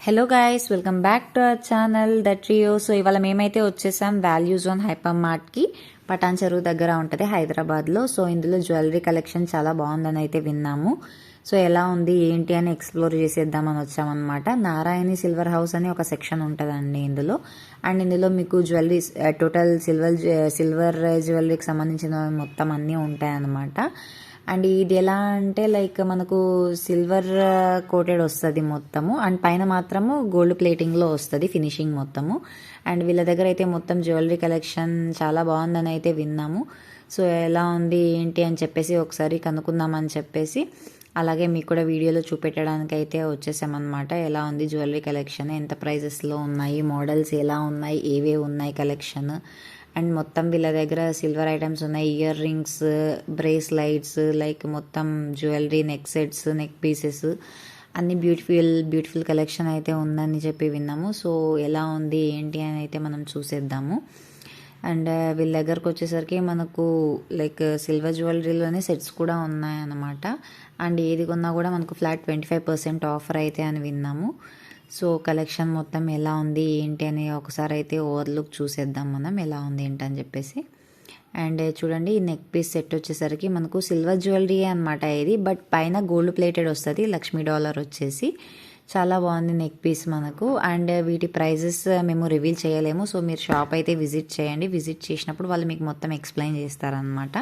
Hello guys, welcome back to our channel the trio. So ఇవాళ మేమైతే వచ్చేసాం value zone hyper మార్ట్కి. Patan చెరువు దగ్గర ఉంటుంది హైదరాబాద్లో. సో ఇందులో జ్యువెలరీ కలెక్షన్ చాలా బాగుందని అయితే విన్నాము. సో ఎలా ఉంది ఏంటి అని ఎక్స్ప్లోర్ చేసేద్దామని వచ్చామన్నమాట. నారాయణి సిల్వర్ హౌస్ అని ఒక సెక్షన్ ఉంటుందండి ఇందులో. అండ్ ఇందులో మీకు జ్యువెలరీ టోటల్ సిల్వర్ జ్యువెలరీకి సంబంధించిన మొత్తం అన్నీ ఉంటాయన్నమాట. అండ్ ఇది ఎలా అంటే లైక్ మనకు సిల్వర్ కోటెడ్ వస్తుంది మొత్తము, అండ్ పైన మాత్రము గోల్డ్ ప్లేటింగ్లో వస్తుంది ఫినిషింగ్ మొత్తము. అండ్ వీళ్ళ దగ్గర అయితే మొత్తం జ్యువెలరీ కలెక్షన్ చాలా బాగుందని అయితే విన్నాము. సో ఎలా ఉంది ఏంటి అని చెప్పేసి ఒకసారి కనుక్కుందామని చెప్పేసి అలాగే మీకు కూడా వీడియోలో చూపెట్టడానికి అయితే వచ్చేసామన్నమాట. ఎలా ఉంది జ్యువెలరీ కలెక్షన్, ఎంత ప్రైజెస్లో ఉన్నాయి, మోడల్స్ ఎలా ఉన్నాయి, ఏవే ఉన్నాయి కలెక్షన్. అండ్ మొత్తం వీళ్ళ దగ్గర సిల్వర్ ఐటమ్స్ ఉన్నాయి, ఇయర్ రింగ్స్, బ్రేస్లైట్స్, లైక్ మొత్తం jewellery, neck sets, neck pieces అన్ని బ్యూటిఫుల్ కలెక్షన్ అయితే ఉందని చెప్పి విన్నాము. సో ఎలా ఉంది ఏంటి అని అయితే మనం చూసేద్దాము. అండ్ వీళ్ళ దగ్గరకు వచ్చేసరికి మనకు లైక్ సిల్వర్ జ్యువెలరీలోనే సెట్స్ కూడా ఉన్నాయన్నమాట. అండ్ ఏది కొన్నా కూడా మనకు ఫ్లాట్ 25% ఆఫర్ అయితే అని విన్నాము. సో కలెక్షన్ మొత్తం ఎలా ఉంది ఏంటి అని ఒకసారి అయితే ఓవర్లుక్ చూసేద్దాం మనం, ఎలా ఉంది ఏంటి అని చెప్పేసి. అండ్ చూడండి, ఈ నెక్ పీస్ సెట్ వచ్చేసరికి మనకు సిల్వర్ జ్యువెలరీ అనమాట ఇది, బట్ పైన గోల్డ్ ప్లేటెడ్ వస్తుంది, లక్ష్మీ డాలర్ వచ్చేసి. చాలా బాగుంది నెక్ పీస్ మనకు. అండ్ వీటి ప్రైజెస్ మేము రివీల్ చేయలేము. సో మీరు షాప్ అయితే విజిట్ చేయండి. విజిట్ చేసినప్పుడు వాళ్ళు మీకు మొత్తం ఎక్స్ప్లెయిన్ చేస్తారనమాట.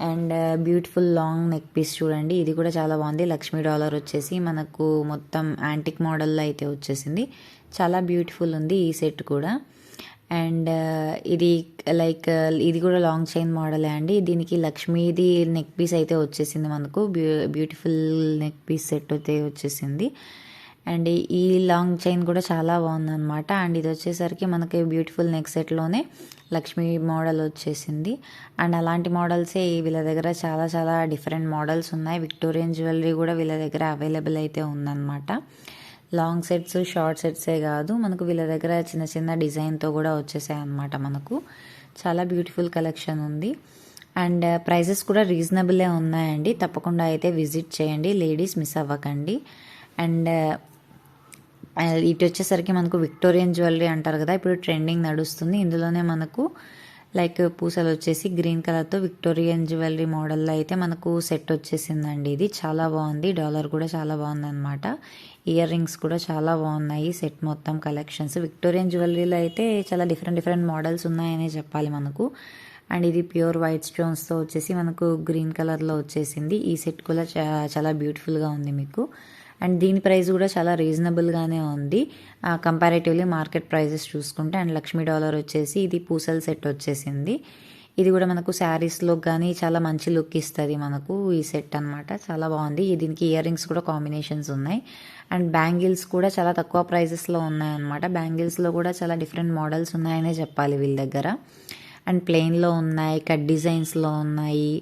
And beautiful long neck piece చూడండి, ఇది కూడా చాలా బాగుంది. లక్ష్మీ డాలర్ వచ్చేసి మనకు మొత్తం యాంటిక్ మోడల్లో అయితే వచ్చేసింది. చాలా బ్యూటిఫుల్ ఉంది ఈ సెట్ కూడా. అండ్ ఇది లైక్ ఇది కూడా లాంగ్ చైన్ మోడలే అండి. దీనికి లక్ష్మీది నెక్ పీస్ అయితే వచ్చేసింది మనకు. బ్యూటిఫుల్ నెక్ పీస్ సెట్ అయితే వచ్చేసింది. అండ్ ఈ లాంగ్ చైన్ కూడా చాలా బాగుందన్నమాట. అండ్ ఇది వచ్చేసరికి మనకి బ్యూటిఫుల్ నెక్ సెట్లోనే లక్ష్మీ మోడల్ వచ్చేసింది. అండ్ అలాంటి మోడల్సే వీళ్ళ దగ్గర చాలా డిఫరెంట్ మోడల్స్ ఉన్నాయి. విక్టోరియన్ జ్యువెలరీ కూడా వీళ్ళ దగ్గర అవైలబుల్ అయితే ఉందన్నమాట. లాంగ్ సెట్స్, షార్ట్ సెట్సే కాదు, మనకు వీళ్ళ దగ్గర చిన్న డిజైన్తో కూడా వచ్చేసాయి అన్నమాట. మనకు చాలా బ్యూటిఫుల్ కలెక్షన్ ఉంది. అండ్ ప్రైజెస్ కూడా రీజనబులే ఉన్నాయండి. తప్పకుండా అయితే విజిట్ చేయండి లేడీస్, మిస్ అవ్వకండి. అండ్ ఇటు వచ్చేసరికి మనకు విక్టోరియన్ జ్యువెలరీ అంటారు కదా, ఇప్పుడు ట్రెండింగ్ నడుస్తుంది. ఇందులోనే మనకు లైక్ పూసలు వచ్చేసి గ్రీన్ కలర్తో విక్టోరియన్ జ్యువెలరీ మోడల్లో అయితే మనకు సెట్ వచ్చేసిందండి. ఇది చాలా బాగుంది. డాలర్ కూడా చాలా బాగుంది అనమాట. ఇయర్ రింగ్స్ కూడా చాలా బాగున్నాయి. సెట్ మొత్తం కలెక్షన్స్ విక్టోరియన్ జ్యువెలరీలో అయితే చాలా డిఫరెంట్ మోడల్స్ ఉన్నాయనే చెప్పాలి మనకు. అండ్ ఇది ప్యూర్ వైట్ స్టోన్స్తో వచ్చేసి మనకు గ్రీన్ కలర్లో వచ్చేసింది. ఈ సెట్ కూడా చాలా బ్యూటిఫుల్గా ఉంది మీకు. అండ్ దీని ప్రైస్ కూడా చాలా రీజనబుల్గానే ఉంది కంపారేటివ్లీ మార్కెట్ ప్రైజెస్ చూసుకుంటే. అండ్ లక్ష్మీ డాలర్ వచ్చేసి ఇది పూసల్ సెట్ వచ్చేసింది. ఇది కూడా మనకు శారీస్లో కానీ చాలా మంచి లుక్ ఇస్తుంది మనకు ఈ సెట్ అనమాట. చాలా బాగుంది. దీనికి ఇయర్ రింగ్స్ కూడా కాంబినేషన్స్ ఉన్నాయి. అండ్ బ్యాంగిల్స్ కూడా చాలా తక్కువ ప్రైజెస్లో ఉన్నాయన్నమాట. బ్యాంగిల్స్లో కూడా చాలా డిఫరెంట్ మోడల్స్ ఉన్నాయనే చెప్పాలి వీళ్ళ దగ్గర. అండ్ ప్లెయిన్లో ఉన్నాయి, కట్ డిజైన్స్లో ఉన్నాయి,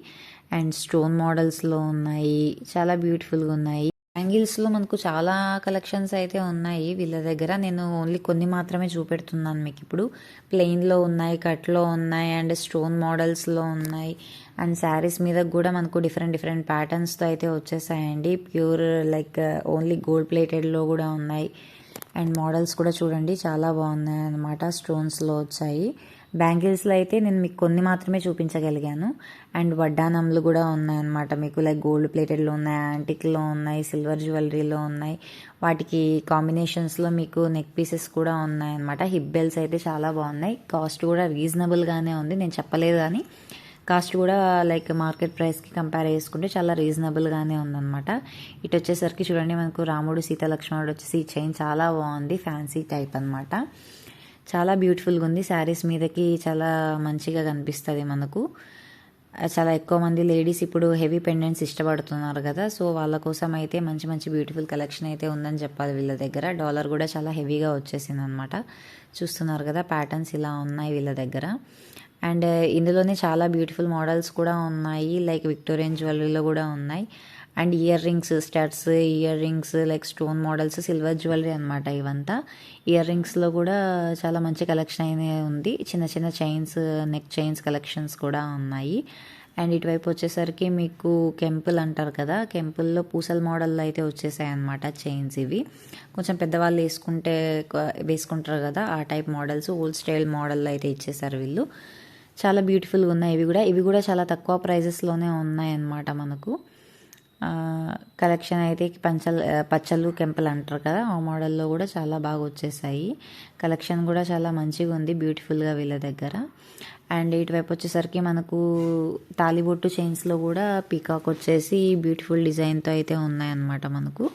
అండ్ స్టోన్ మోడల్స్లో ఉన్నాయి. చాలా బ్యూటిఫుల్గా ఉన్నాయి. బ్యాంగిల్స్లో మనకు చాలా కలెక్షన్స్ అయితే ఉన్నాయి వీళ్ళ దగ్గర. నేను ఓన్లీ కొన్ని మాత్రమే చూపెడుతున్నాను మీకు ఇప్పుడు. ప్లెయిన్లో ఉన్నాయి, కట్లో ఉన్నాయి, అండ్ స్టోన్ మోడల్స్లో ఉన్నాయి. అండ్ శారీస్ మీద కూడా మనకు డిఫరెంట్ ప్యాటర్న్స్తో అయితే వచ్చేసాయండి. ప్యూర్ లైక్ ఓన్లీ గోల్డ్ ప్లేటెడ్లో కూడా ఉన్నాయి. అండ్ మోడల్స్ కూడా చూడండి చాలా బాగున్నాయి అన్నమాట. స్టోన్స్లో వచ్చాయి. బ్యాంగిల్స్లో అయితే నేను మీకు కొన్ని మాత్రమే చూపించగలిగాను. అండ్ వడ్డానంలు కూడా ఉన్నాయన్నమాట మీకు. లైక్ గోల్డ్ ప్లేటెడ్లో ఉన్నాయి, యాంటిక్లో ఉన్నాయి, సిల్వర్ జ్యువెలరీలో ఉన్నాయి. వాటికి కాంబినేషన్స్లో మీకు నెక్ పీసెస్ కూడా ఉన్నాయన్నమాట. హిప్ బెల్స్ అయితే చాలా బాగున్నాయి. కాస్ట్ కూడా రీజనబుల్గానే ఉంది, నేను చెప్పలేదు కానీ కాస్ట్ కూడా లైక్ మార్కెట్ ప్రైస్కి కంపేర్ చేసుకుంటే చాలా రీజనబుల్గానే ఉందన్నమాట. ఇటు వచ్చేసరికి చూడండి మనకు రాముడు, సీత, లక్ష్మణుడు వచ్చేసి ఈ చైన్ చాలా బాగుంది. ఫ్యాన్సీ టైప్ అనమాట. చాలా బ్యూటిఫుల్గా ఉంది. శారీస్ మీదకి చాలా మంచిగా కనిపిస్తుంది మనకు. చాలా ఎక్కువ మంది లేడీస్ ఇప్పుడు హెవీ పెండెంట్స్ ఇష్టపడుతున్నారు కదా. సో వాళ్ళ కోసం అయితే మంచి బ్యూటిఫుల్ కలెక్షన్ అయితే ఉందని చెప్పాలి వీళ్ళ దగ్గర. డాలర్ కూడా చాలా హెవీగా వచ్చేసింది అనమాట. చూస్తున్నారు కదా, ప్యాటర్న్స్ ఇలా ఉన్నాయి వీళ్ళ దగ్గర. అండ్ ఇందులోనే చాలా బ్యూటిఫుల్ మోడల్స్ కూడా ఉన్నాయి. లైక్ విక్టోరియన్ జ్యువెలరీలో కూడా ఉన్నాయి. And ear rings, studs, ear rings, like stone models, silver jewellery అనమాట ఇవంతా. ఇయర్ రింగ్స్లో కూడా చాలా మంచి కలెక్షన్ అయితే ఉంది. చిన్న చైన్స్, నెక్ చైన్స్ కలెక్షన్స్ కూడా ఉన్నాయి. అండ్ ఇటువైపు వచ్చేసరికి మీకు కెంపుల్ అంటారు కదా, కెంపుల్లో పూసల మోడల్లో అయితే వచ్చేసాయి అనమాట చైన్స్. ఇవి కొంచెం పెద్దవాళ్ళు వేసుకుంటారు కదా ఆ టైప్ మోడల్స్, ఓల్డ్ స్టైల్ మోడల్లో అయితే ఇచ్చేసారు వీళ్ళు. చాలా బ్యూటిఫుల్గా ఉన్నాయి ఇవి కూడా చాలా తక్కువ ప్రైజెస్లోనే ఉన్నాయి అన్నమాట మనకు. కలెక్షన్ అయితే పచ్చలు కెంపలు అంటారు కదా ఆ మోడల్లో కూడా చాలా బాగా వచ్చేసాయి. కలెక్షన్ కూడా చాలా మంచిగా ఉంది, బ్యూటిఫుల్గా వీళ్ళ దగ్గర. అండ్ ఇటువైపు వచ్చేసరికి మనకు తాలిబొట్టు చైన్స్లో కూడా పీకాక్ వచ్చేసి బ్యూటిఫుల్ డిజైన్తో అయితే ఉన్నాయన్నమాట మనకు.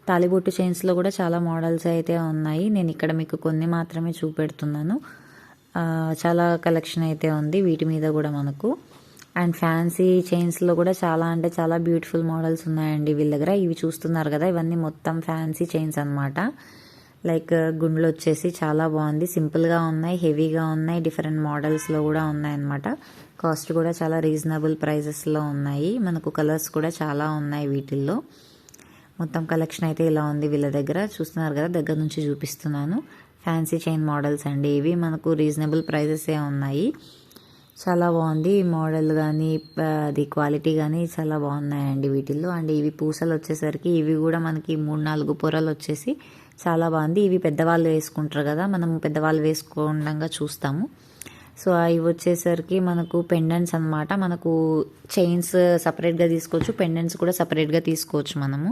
తాలిబొట్టు చైన్స్లో కూడా చాలా మోడల్స్ అయితే ఉన్నాయి, నేను ఇక్కడ మీకు కొన్ని మాత్రమే చూపెడుతున్నాను. చాలా కలెక్షన్ అయితే ఉంది వీటి మీద కూడా మనకు. అండ్ ఫ్యాన్సీ చైన్స్లో కూడా చాలా అంటే చాలా బ్యూటిఫుల్ మోడల్స్ ఉన్నాయండి వీళ్ళ దగ్గర. ఇవి చూస్తున్నారు కదా, ఇవన్నీ మొత్తం ఫ్యాన్సీ చైన్స్ అనమాట. లైక్ గుండ్లు వచ్చేసి చాలా బాగుంది, సింపుల్గా ఉన్నాయి, హెవీగా ఉన్నాయి, డిఫరెంట్ మోడల్స్లో కూడా ఉన్నాయన్నమాట. కాస్ట్ కూడా చాలా రీజనబుల్ ప్రైజెస్లో ఉన్నాయి మనకు. కలర్స్ కూడా చాలా ఉన్నాయి వీటిల్లో. మొత్తం కలెక్షన్ అయితే ఇలా ఉంది వీళ్ళ దగ్గర. చూస్తున్నారు కదా, దగ్గర నుంచి చూపిస్తున్నాను. ఫ్యాన్సీ చైన్ మోడల్స్ అండి ఇవి, మనకు రీజనబుల్ ప్రైజెసే ఉన్నాయి. చాలా బాగుంది మోడల్ కానీ అది క్వాలిటీ కానీ చాలా బాగున్నాయండి వీటిల్లో. అండ్ ఇవి పూసలు వచ్చేసరికి ఇవి కూడా మనకి 3-4 పొరలు వచ్చేసి చాలా బాగుంది. ఇవి పెద్దవాళ్ళు వేసుకుంటారు కదా, మనం పెద్దవాళ్ళు వేసుకోవడంగా చూస్తాము. సో ఇవి వచ్చేసరికి మనకు పెండెంట్స్ అనమాట. మనకు చైన్స్ సపరేట్గా తీసుకోవచ్చు, పెండెంట్స్ కూడా సపరేట్గా తీసుకోవచ్చు మనము.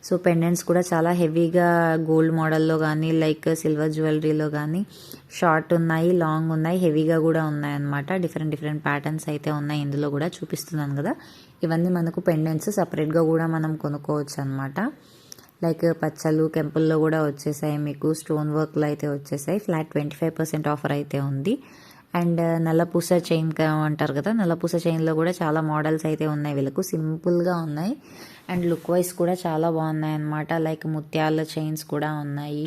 సో పెండెంట్స్ కూడా చాలా హెవీగా గోల్డ్ మోడల్లో కానీ లైక్ సిల్వర్ జ్యువెలరీలో కానీ షార్ట్ ఉన్నాయి, లాంగ్ ఉన్నాయి, హెవీగా కూడా ఉన్నాయి అన్నమాట. డిఫరెంట్ ప్యాటర్న్స్ అయితే ఉన్నాయి ఇందులో కూడా చూపిస్తున్నాను కదా. ఇవన్నీ మనకు పెండెంట్స్ సపరేట్గా కూడా మనం కొనుక్కోవచ్చు అనమాట. లైక్ పచ్చలు కెంపుల్లో కూడా వచ్చేసాయి మీకు, స్టోన్ వర్క్లో అయితే వచ్చేసాయి. ఫ్లాట్ 25% ఆఫర్ అయితే ఉంది. అండ్ నల్లపూస చైన్ అంటారు కదా, నల్లపూస చైన్లో కూడా చాలా మోడల్స్ అయితే ఉన్నాయి వీళ్ళకు, సింపుల్గా ఉన్నాయి. అండ్ లుక్ వైజ్ కూడా చాలా బాగున్నాయి అన్నమాట. లైక్ ముత్యాల చైన్స్ కూడా ఉన్నాయి.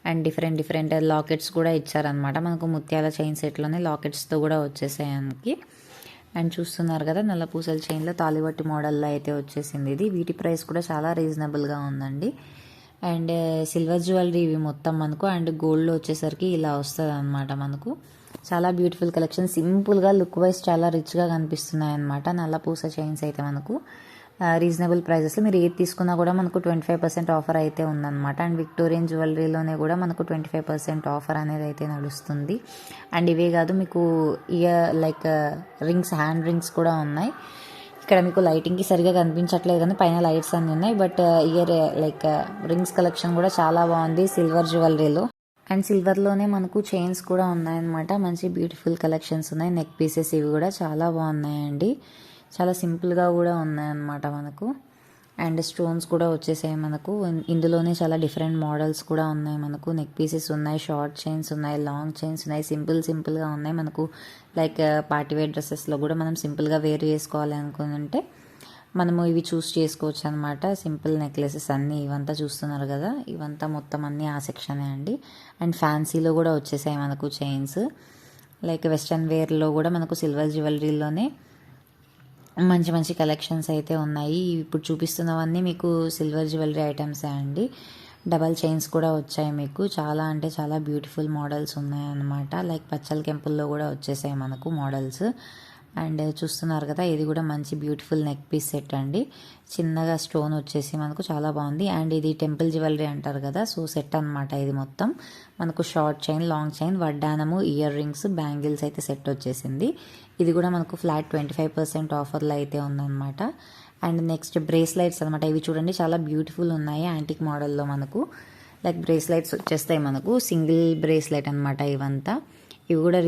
అండ్ డిఫరెంట్ లాకెట్స్ కూడా ఇచ్చారనమాట మనకు. ముత్యాల చైన్ సెట్లోనే లాకెట్స్తో కూడా వచ్చేసాయి మనకి. అండ్ చూస్తున్నారు కదా, నల్లపూసల చైన్లో తాలిబట్టి మోడల్లో అయితే వచ్చేసింది ఇది. వీటి ప్రైస్ కూడా చాలా రీజనబుల్గా ఉందండి. అండ్ సిల్వర్ జ్యువెలరీ ఇవి మొత్తం మనకు. అండ్ గోల్డ్లో వచ్చేసరికి ఇలా వస్తుంది అనమాట మనకు. చాలా బ్యూటిఫుల్ కలెక్షన్, సింపుల్గా లుక్ వైజ్ చాలా రిచ్గా కనిపిస్తున్నాయి అనమాట. నల్లపూస చైన్స్ అయితే మనకు రీజనబుల్ ప్రైజెస్లో మీరు ఏది తీసుకున్నా కూడా మనకు 25% ఆఫర్ అయితే ఉందన్నమాట. అండ్ విక్టోరియన్ జ్యువెలరీలోనే కూడా మనకు 25% ఆఫర్ అనేది అయితే నడుస్తుంది. అండ్ ఇవే కాదు మీకు లైక్ రింగ్స్, హ్యాండ్ రింగ్స్ కూడా ఉన్నాయి. ఇక్కడ మీకు లైటింగ్కి సరిగా కనిపించట్లేదు కానీ పైన లైట్స్ అన్నీ ఉన్నాయి. బట్ లైక్ రింగ్స్ కలెక్షన్ కూడా చాలా బాగుంది సిల్వర్ జ్యువెలరీలో. అండ్ సిల్వర్లోనే మనకు చైన్స్ కూడా ఉన్నాయన్నమాట. మంచి బ్యూటిఫుల్ కలెక్షన్స్ ఉన్నాయి. నెక్ పీసెస్ ఇవి కూడా చాలా బాగున్నాయండి, చాలా సింపుల్గా కూడా ఉన్నాయన్నమాట మనకు. అండ్ స్టోన్స్ కూడా వచ్చేసాయి మనకు. ఇందులోనే చాలా డిఫరెంట్ మోడల్స్ కూడా ఉన్నాయి మనకు. నెక్ పీసెస్ ఉన్నాయి, షార్ట్ చైన్స్ ఉన్నాయి, లాంగ్ చైన్స్ ఉన్నాయి, సింపుల్గా ఉన్నాయి మనకు. లైక్ పార్టీవేర్ డ్రెస్సెస్లో కూడా మనం సింపుల్గా వేర్ చేసుకోవాలి అనుకుంటే మనము ఇవి చూస్ చేసుకోవచ్చు అనమాట. సింపుల్ నెక్లెసెస్ అన్నీ ఇవంతా చూస్తున్నారు కదా, ఇవంతా మొత్తం అన్నీ ఆ సెక్షనే అండి. అండ్ ఫ్యాన్సీలో కూడా వచ్చేసాయి మనకు చైన్స్. లైక్ వెస్ట్రన్ వేర్లో కూడా మనకు సిల్వర్ జ్యువెలరీలోనే మంచి కలెక్షన్స్ అయితే ఉన్నాయి. ఇప్పుడు చూపిస్తున్నవన్నీ మీకు సిల్వర్ జ్యువెలరీ ఐటమ్సే అండి. డబల్ చైన్స్ కూడా వచ్చాయి మీకు. చాలా అంటే చాలా బ్యూటిఫుల్ మోడల్స్ ఉన్నాయన్నమాట. లైక్ పచ్చల కెంపుల్లో కూడా వచ్చేసాయి మనకు మోడల్స్. అండ్ చూస్తున్నారు కదా, ఇది కూడా మంచి బ్యూటిఫుల్ నెక్ పీస్ సెట్ అండి. చిన్నగా స్టోన్ వచ్చేసి మనకు చాలా బాగుంది. అండ్ ఇది టెంపుల్ జ్యువెలరీ అంటారు కదా, సో సెట్ అనమాట ఇది మొత్తం మనకు. షార్ట్ చైన్, లాంగ్ చైన్, వడ్డానము, ఇయర్ రింగ్స్, బ్యాంగిల్స్ అయితే సెట్ వచ్చేసింది. ఇది కూడా మనకు ఫ్లాట్ 25% ఆఫర్లో అయితే ఉందన్నమాట. అండ్ నెక్స్ట్ బ్రేస్లైట్స్ అనమాట. ఇవి చూడండి చాలా బ్యూటిఫుల్ ఉన్నాయి యాంటిక్ మోడల్లో మనకు. లైక్ బ్రేస్లైట్స్ వచ్చేస్తాయి మనకు, సింగిల్ బ్రేస్లైట్ అనమాట ఇవంతా. ఇవి కూడా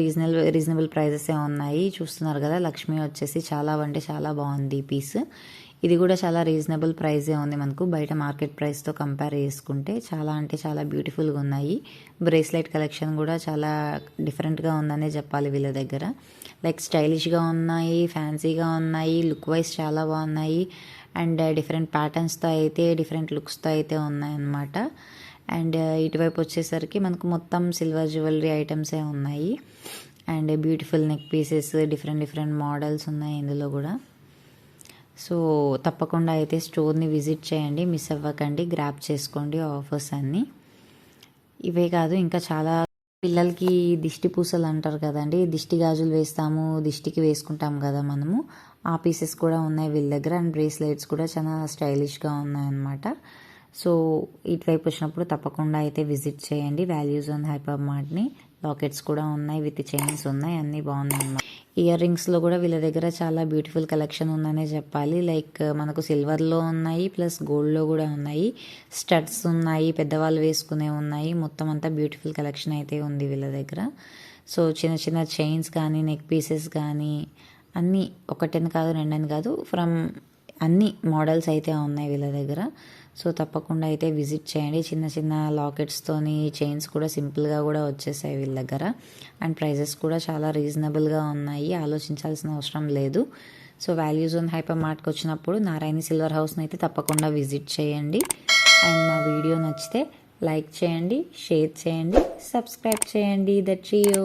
రీజనబుల్ ప్రైజెసే ఉన్నాయి. చూస్తున్నారు కదా, లక్ష్మి వచ్చేసి చాలా అంటే చాలా బాగుంది ఈ పీస్. ఇది కూడా చాలా రీజనబుల్ ప్రైజే ఉంది మనకు. బయట మార్కెట్ ప్రైస్తో కంపేర్ చేసుకుంటే చాలా అంటే చాలా బ్యూటిఫుల్గా ఉన్నాయి. బ్రేస్లెట్ కలెక్షన్ కూడా చాలా డిఫరెంట్గా ఉందనే చెప్పాలి వీళ్ళ దగ్గర. లైక్ స్టైలిష్గా ఉన్నాయి, ఫ్యాన్సీగా ఉన్నాయి, లుక్ వైజ్ చాలా బాగున్నాయి. అండ్ డిఫరెంట్ ప్యాటర్న్స్తో అయితే, డిఫరెంట్ లుక్స్తో అయితే ఉన్నాయన్నమాట. అండ్ ఇటువైపు వచ్చేసరికి మనకు మొత్తం సిల్వర్ జ్యువెలరీ ఐటమ్సే ఉన్నాయి. And beautiful neck pieces, different models ఉన్నాయి ఇందులో కూడా. సో తప్పకుండా అయితే స్టోర్ని విజిట్ చేయండి, మిస్ అవ్వకండి, గ్రాబ్ చేసుకోండి ఆఫర్స్ అన్నీ. ఇవే కాదు ఇంకా చాలా పిల్లలకి దిష్టి పూసలు అంటారు కదండి, దిష్టి గాజులు వేస్తాము, దిష్టికి వేసుకుంటాం కదా మనము, ఆ పీసెస్ కూడా ఉన్నాయి వీళ్ళ దగ్గర. అండ్ బ్రేస్లెట్స్ కూడా చాలా స్టైలిష్గా ఉన్నాయన్నమాట. సో ఇటువైపు వచ్చినప్పుడు తప్పకుండా అయితే విజిట్ చేయండి వాల్యూస్ ఆన్ హైపర్ మార్ట్ని. లాకెట్స్ కూడా ఉన్నాయి, విత్ చైన్స్ ఉన్నాయి, అన్నీ బాగున్నాయి అన్నమాట. ఇయర్ రింగ్స్లో కూడా వీళ్ళ దగ్గర చాలా బ్యూటిఫుల్ కలెక్షన్ ఉందనే చెప్పాలి. లైక్ మనకు సిల్వర్లో ఉన్నాయి, ప్లస్ గోల్డ్లో కూడా ఉన్నాయి, స్టడ్స్ ఉన్నాయి, పెద్దవాళ్ళు వేసుకునే ఉన్నాయి. మొత్తం అంతా బ్యూటిఫుల్ కలెక్షన్ అయితే ఉంది వీళ్ళ దగ్గర. సో చిన్న చిన్న చైన్స్ కానీ, నెక్ పీసెస్ కానీ అన్నీ, ఒకటని కాదు రెండని కాదు, ఫ్రమ్ అన్ని మోడల్స్ అయితే ఉన్నాయి వీళ్ళ దగ్గర. సో తప్పకుండా అయితే విజిట్ చేయండి. చిన్న చిన్న లాకెట్స్తోని చైన్స్ కూడా సింపుల్గా కూడా వచ్చేసాయి వీళ్ళ దగ్గర. అండ్ ప్రైజెస్ కూడా చాలా రీజనబుల్గా ఉన్నాయి, ఆలోచించాల్సిన అవసరం లేదు. సో వాల్యూస్ ఆన్ హైపర్ మార్ట్కి వచ్చినప్పుడు నారాయణి సిల్వర్ హౌస్ని అయితే తప్పకుండా విజిట్ చేయండి. అండ్ మా వీడియో నచ్చితే లైక్ చేయండి, షేర్ చేయండి, సబ్స్క్రైబ్ చేయండి. That you.